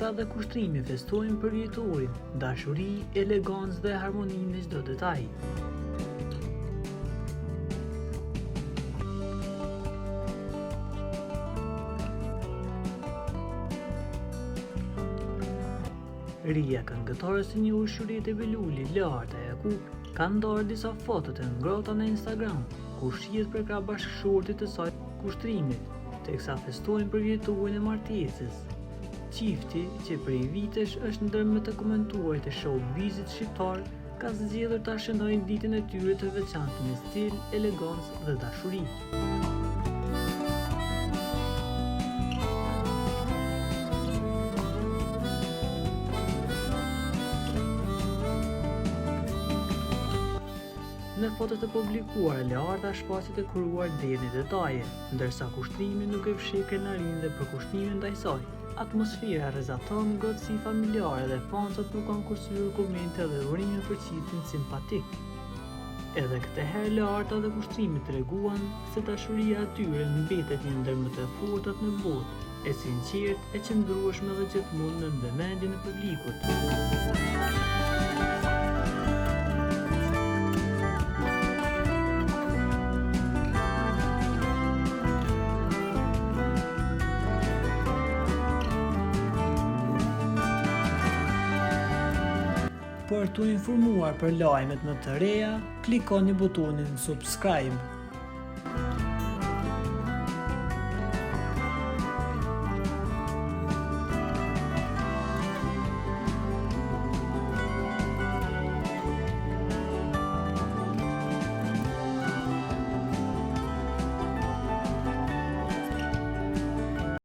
Larta dhe kushtrimi festojnë për vjetorin, dashuri, elegancë dhe harmoni në çdo detaj. Ria këngëtare së njohur Shuriet e Beluli, Larta Jakub, ka ndarë disa foto të ngrohta në Instagram, ku shihet për krah bashkëshortit të saj kushtrimit, teksa festojnë për vjetorin e martesës. Çifti, që prej vitesh është ndër më të komentuarit e showbizit shqiptar, ka zgjedhur ta shënojnë ditën e tyre të veçantë me stil, elegancë dhe dashuri. Në fotot e publikuara, Larta shpaqet e kuruar deri në detaje, ndërsa kushtrimi nuk e fshih krenarinë dhe përkushtimin ndaj saj. Atmosfera rrezaton, ngrohtësi familjare dhe fansat nuk kanë kursyer komente dhe urime për çiftin simpatik. Edhe këtë herë Larta dhe kushtrimi treguan se dashuria e tyre mbetet një ndër më të fortat në botë, e sinqertë, e qëndrueshme dhe gjithmonë në vëmendjen e publikut. Për të informuar për lajmet më të reja, klikoni butonin subscribe.